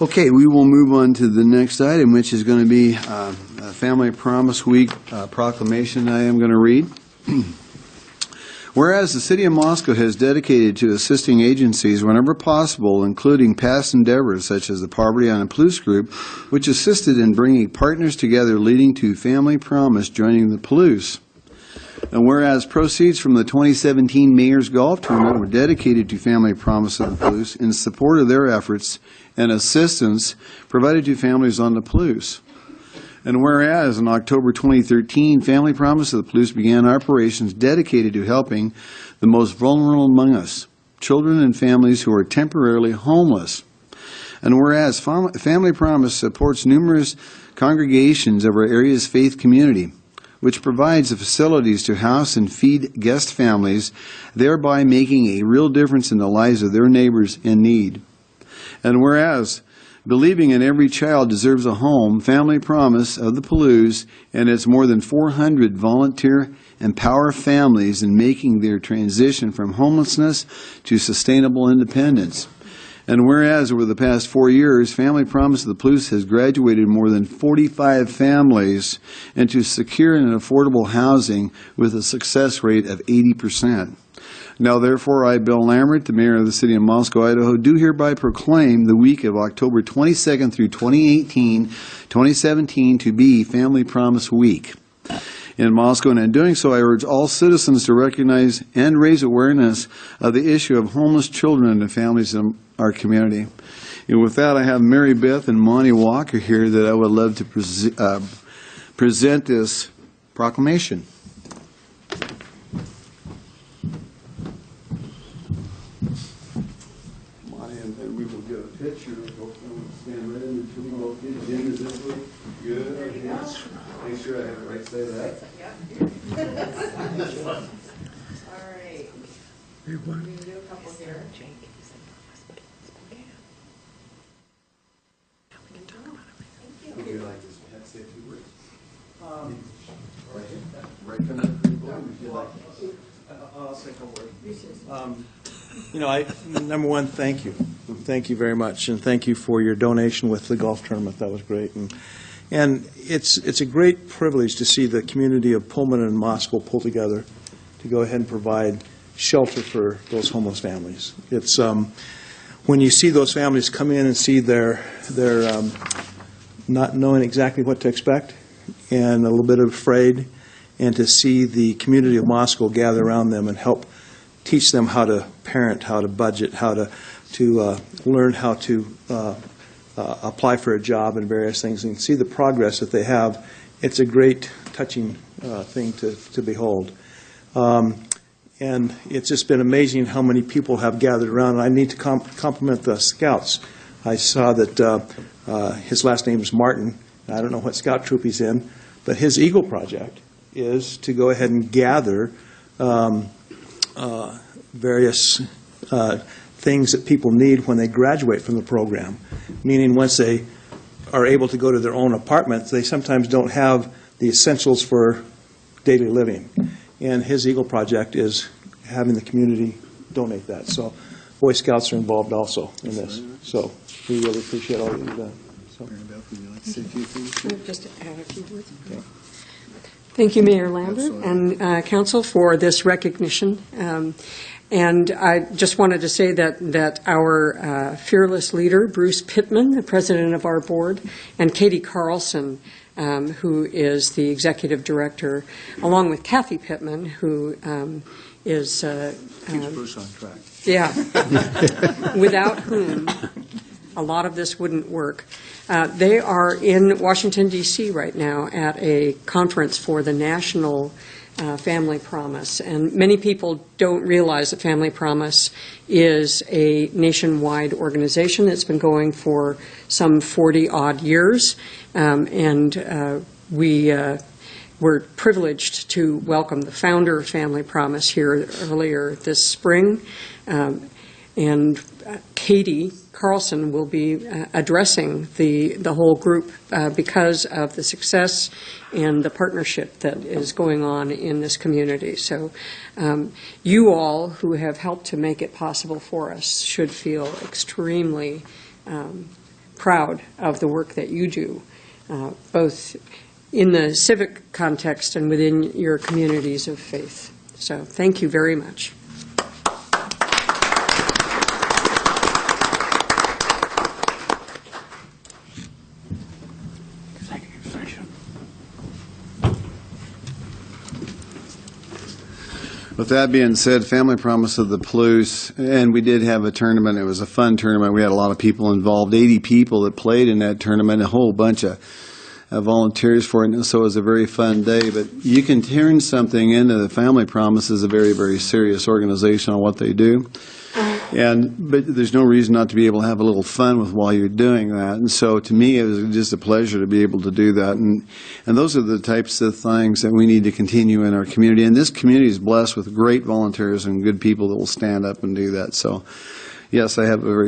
Okay, we will move on to the next item, which is going to be a Family Promise Week proclamation I am going to read. Whereas the City of Moscow has dedicated to assisting agencies whenever possible, including past endeavors such as the Poverty on a Plus Group, which assisted in bringing partners together leading to Family Promise joining the Plus. And whereas proceeds from the 2017 Mayor's Golf Tournament were dedicated to Family Promise of the Plus in support of their efforts and assistance provided to families on the Plus. And whereas in October 2013, Family Promise of the Plus began operations dedicated to helping the most vulnerable among us, children and families who are temporarily homeless. And whereas Family Promise supports numerous congregations of our area's faith community, which provides the facilities to house and feed guest families, thereby making a real difference in the lives of their neighbors in need. And whereas believing in every child deserves a home, Family Promise of the Plus and its more than 400 volunteer empower families in making their transition from homelessness to sustainable independence. And whereas over the past 4 years, Family Promise of the Plus has graduated more than 45 families into secure and affordable housing with a success rate of 80%. Now, therefore, I, Bill Lambert, the Mayor of the City of Moscow, Idaho, do hereby proclaim the week of October 22nd through 2017 to be Family Promise Week in Moscow. And in doing so, I urge all citizens to recognize and raise awareness of the issue of homeless children and families in our community. And with that, I have Mary Beth and Monty Walker here that I would love to present this proclamation. Picture, stand right in between both kids. Jim, is this way? Good. Make sure I have it right side of that. All right. We're going to do a couple here. Would you like to say a few words? Right from the board, would you like? I'll say a couple words. Number one, thank you. Thank you very much, and thank you for your donation with the golf tournament. That was great. And it's a great privilege to see the community of Pullman and Moscow pull together to go ahead and provide shelter for those homeless families. It's when you see those families come in and see they're not knowing exactly what to expect and a little bit afraid, and to see the community of Moscow gather around them and help teach them how to parent, how to budget, how to learn how to apply for a job and various things, and see the progress that they have. It's a great, touching thing to behold. And it's just been amazing how many people have gathered around. And I need to compliment the scouts. I saw that his last name is Martin. I don't know what scout troop he's in, but his Eagle project is to go ahead and gather various things that people need when they graduate from the program, meaning once they are able to go to their own apartments, they sometimes don't have the essentials for daily living. And his Eagle project is having the community donate that. So Boy Scouts are involved also in this. So we really appreciate all you've done. So. Mary Beth, would you like to say a few things? Just to add a few words. Okay. Thank you, Mayor Lambert and Council, for this recognition. And I just wanted to say that our fearless leader, Bruce Pittman, the president of our board, and Katie Carlson, who is the executive director, along with Kathy Pittman, who is... Keeps Bruce on track. Yeah, without whom a lot of this wouldn't work. They are in Washington, D.C. right now at a conference for the National Family Promise. And many people don't realize that Family Promise is a nationwide organization that's been going for some 40-odd years. We're privileged to welcome the founder of Family Promise here earlier this spring. And Katie Carlson will be addressing the whole group because of the success and the partnership that is going on in this community. So you all who have helped to make it possible for us should feel extremely proud of the work that you do, both in the civic context and within your communities of faith. So thank you very much. With that being said, Family Promise of the Palouse, and we did have a tournament. It was a fun tournament. We had a lot of people involved, 80 people that played in that tournament, a whole bunch of volunteers for it, and so it was a very fun day. But you can turn something into the Family Promise is a very, very serious organization on what they do. But there's no reason not to be able to have a little fun with while you're doing that. And so to me, it was just a pleasure to be able to do that. And those are the types of things that we need to continue in our community. And this community is blessed with great volunteers and good people that will stand up and do that. So, yes, I have a very